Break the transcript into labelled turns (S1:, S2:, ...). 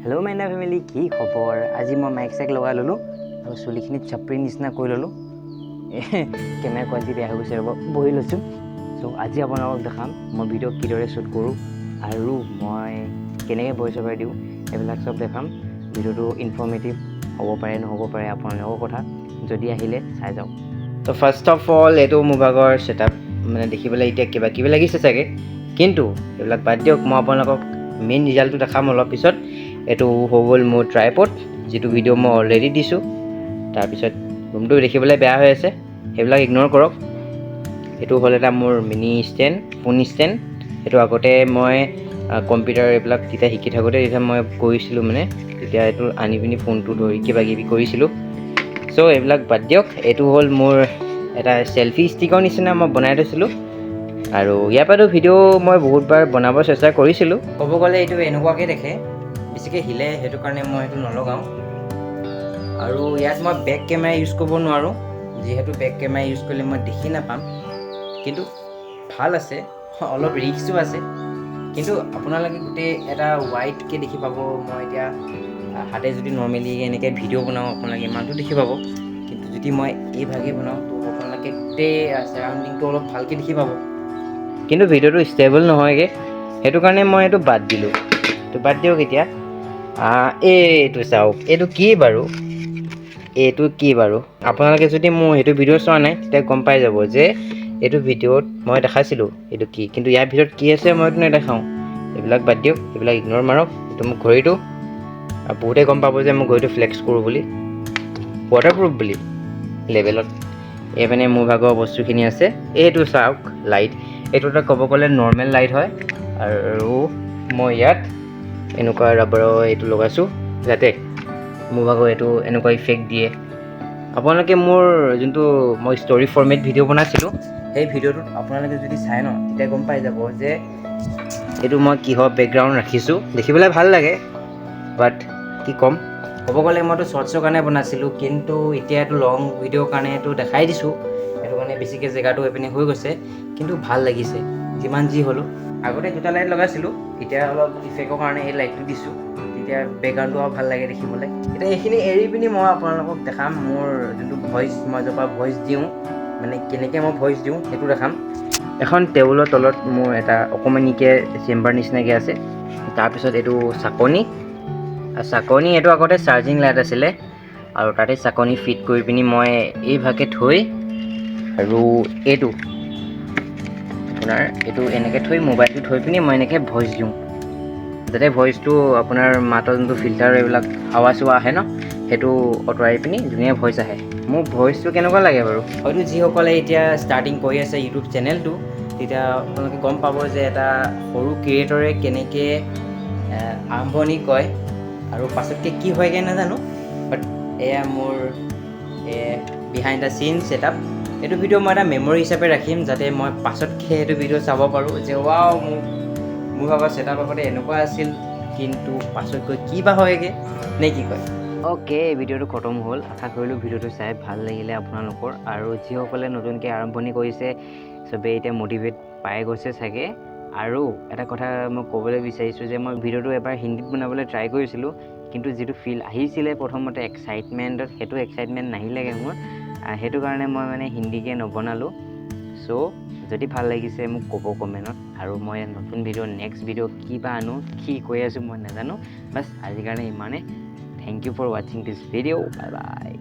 S1: Hello' মাইনা family, কি খবৰ? আজি মই মাইক চাইক লগাই ল'লোঁ আৰু চুলিখিনি চাপৰি নিচিনা কৰি ল'লোঁ। কেমেৰা কোৱালিটি বেয়া হৈ গৈছে, ৰ'ব বহি লৈছোঁ। চ' আজি আপোনালোকক দেখাম মই ভিডিঅ' কিদৰে শ্বুট কৰোঁ আৰু মই কেনেকৈ ভইচ অভাৰ দিওঁ, এইবিলাক চব দেখাম। ভিডিঅ'টো ইনফৰ্মেটিভ হ'ব পাৰে, নহ'ব পাৰে, আপোনালোকৰ কথা। যদি আহিলে চাই যাওক। ত' ফাৰ্ষ্ট অফ অল এইটো মোৰ ভাগৰ ছেটআপ, মানে দেখিবলৈ এতিয়া কিবা কিবি লাগিছে চাগে, কিন্তু এইবিলাক বাদ দিয়ক। মই আপোনালোকক মেইন ৰিজাল্টটো দেখাম অলপ পিছত। এইটো হৈ গ'ল মোৰ ট্ৰাইপড, যিটো ভিডিঅ' মই অলৰেডি দিছোঁ। তাৰপিছত ৰুমটো দেখিবলৈ বেয়া হৈ আছে, সেইবিলাক ইগন'ৰ কৰক। এইটো হ'ল এটা মোৰ মিনি ষ্টেণ্ড, ফোন ষ্টেণ্ড। সেইটো আগতে মই কম্পিউটাৰ এইবিলাক তেতিয়া শিকি থাকোঁতে তেতিয়া মই কৰিছিলোঁ, মানে তেতিয়া এইটো আনি পিনি ফোনটো ধৰি কিবা কিবি কৰিছিলোঁ। চ' এইবিলাক বাদ দিয়ক। এইটো হ'ল মোৰ এটা চেল্ফি ষ্টিকৰ নিচিনা মই বনাই থৈছিলোঁ, আৰু ইয়াৰ পৰাতো ভিডিঅ' মই বহুতবাৰ বনাব চেষ্টা কৰিছিলোঁ। ক'ব গ'লে এইটো এনেকুৱাকৈ দেখে, বেছিকৈ হিলে, সেইটো কাৰণে মই সেইটো নলগাওঁ। আৰু ইয়াত মই বেক কেমেৰা ইউজ কৰিব নোৱাৰোঁ, যিহেতু বেক কেমেৰা ইউজ কৰিলে মই দেখি নাপাম। কিন্তু ভাল আছে, অলপ ৰিস্কো আছে, কিন্তু আপোনালোকে গোটেই এটা ৱাইডকৈ দেখি পাব। মই এতিয়া হাতে যদি নৰ্মেলি এনেকৈ ভিডিঅ' বনাওঁ, আপোনালোকে ইমানটো দেখি পাব। কিন্তু যদি মই এইভাগে বনাওঁ, তো আপোনালোকে গোটেই চাৰাউণ্ডিংটো অলপ ভালকৈ দেখি পাব। কিন্তু ভিডিঅ'টো ষ্টেবল নহয়গৈ, সেইটো কাৰণে মই এইটো বাদ দিলোঁ। এইটো বাদ দিয়ক এতিয়া। এইটো চাওক, এইটো কি বাৰু? আপোনালোকে যদি মোৰ সেইটো ভিডিঅ' চোৱা নাই, তেতিয়া গম পাই যাব যে এইটো ভিডিঅ'ত মই দেখাইছিলোঁ এইটো কি, কিন্তু ইয়াৰ ভিতৰত কি আছে মই এইটো নেদেখাওঁ। এইবিলাক বাদ দিয়ক, এইবিলাক ইগন'ৰ মাৰক। এইটো মোৰ ঘড়ীটো, আৰু বহুতে গম পাব যে মই ঘড়ীটো ফ্লেক্স কৰোঁ বুলি, ৱাটাৰপ্ৰুফ বুলি লেভেলত। এইপিনে মোৰ ভাগৰ বস্তুখিনি আছে। এইটো চাওক, লাইট। এইটো এটা ক'ব গ'লে নৰ্মেল লাইট হয়, আৰু মই ইয়াত এনেকুৱা ৰাবাৰৰ এইটো লগাইছোঁ, যাতে মোৰ ভাগৰ এইটো এনেকুৱা ইফেক্ট দিয়ে। আপোনালোকে মোৰ যোনটো মই ষ্টৰি ফৰ্মেট ভিডিঅ' বনাইছিলোঁ, সেই ভিডিঅ'টোত আপোনালোকে যদি চাই ন, তেতিয়া গম পাই যাব যে এইটো মই কিহৰ বেকগ্ৰাউণ্ড ৰাখিছোঁ। দেখিবলৈ ভাল লাগে, বাট কি ক'ম, ক'ব গ'লে মইতো শ্বৰ্টছৰ কাৰণে বনাইছিলোঁ, কিন্তু এতিয়া এইটো লং ভিডিঅ'ৰ কাৰণে এইটো দেখাই দিছোঁ। সেইটো কাৰণে বেছিকৈ জেগাটো এইপিনে হৈ গৈছে, কিন্তু ভাল লাগিছে যিমান যি হ'লেও। আগতে দুটা লাইট লগাইছিলোঁ, এতিয়া অলপ ইফেক্টৰ কাৰণে এই লাইটটো দিছোঁ, তেতিয়া বেকগ্ৰাউণ্ডটো আৰু ভাল লাগে দেখিবলৈ। এতিয়া এইখিনি এৰি পিনি মই আপোনালোকক দেখাম মোৰ যোনটো ভইচ, মই য'ৰ পৰা ভইচ দিওঁ, মানে কেনেকৈ মই ভইচ দিওঁ সেইটো দেখাম। এখন টেবুলৰ তলত মোৰ এটা অকণমানিকৈ চেম্বাৰ নিচিনাকৈ আছে। তাৰপিছত এইটো চাকনি এইটো আগতে চাৰ্জিং লাইট আছিলে, আৰু তাতে চাকনি ফিট কৰি পিনি মই এইভাগে থৈ, আৰু এইটো আপোনাৰ এইটো এনেকৈ থৈ, মোবাইলটো থৈ পিনি মই এনেকৈ ভইচ দিওঁ, যাতে ভইচটো আপোনাৰ মাতৰ যোনটো ফিল্টাৰ এইবিলাক হাৱা চাৱা আহে ন, সেইটো আঁতৰাই পিনি ধুনীয়া ভইচ আহে। মোৰ ভইচটো কেনেকুৱা লাগে বাৰু? হয়তো যিসকলে এতিয়া ষ্টাৰ্টিং কৰি আছে ইউটিউব চেনেলটো, তেতিয়া আপোনালোকে গম পাব যে এটা সৰু ক্ৰিয়েটৰে কেনেকৈ আৰম্ভণি কয়, আৰু পাছতকৈ কি হয়গৈ নাজানো। বাট এয়া মোৰ বিহাইণ্ড দ্য চিন ছেটআপ। এইটো ভিডিঅ' মই এটা মেমৰি হিচাপে ৰাখিম, যাতে মই পাছতকৈ সেইটো ভিডিঅ' চাব পাৰোঁ যে ৱাও, মোৰ ভাগৰ ছেটআপ আগতে এনেকুৱা আছিল, কিন্তু পাছত গৈ কি বা হয়গৈ, নে কি কয়? অ'কে, ভিডিঅ'টো খতম হ'ল। আশা কৰিলোঁ ভিডিঅ'টো চাই ভাল লাগিলে আপোনালোকৰ, আৰু যিসকলে নতুনকৈ আৰম্ভণি কৰিছে চবেই এতিয়া মটিভেট পাই গৈছে চাগে। আৰু এটা কথা মই ক'বলৈ বিচাৰিছোঁ যে মই ভিডিঅ'টো এবাৰ হিন্দীত বনাবলৈ ট্ৰাই কৰিছিলোঁ, কিন্তু যিটো ফিল আহিছিলে প্ৰথমতে এক্সাইটমেণ্টত, সেইটো এক্সাইটমেণ্ট নাহিলেগৈ মোৰ। সেইটো কাৰণে মই মানে হিন্দীকৈ নবনালোঁ। চ' যদি ভাল লাগিছে মোক ক'ব কমেণ্টত, আৰু মই নতুন ভিডিঅ' নেক্সট ভিডিঅ' কি বা আনো, কি কৈ আছোঁ মই নাজানো। বাছ আজিৰ কাৰণে ইমানে। Thank you for watching this video. Bye bye.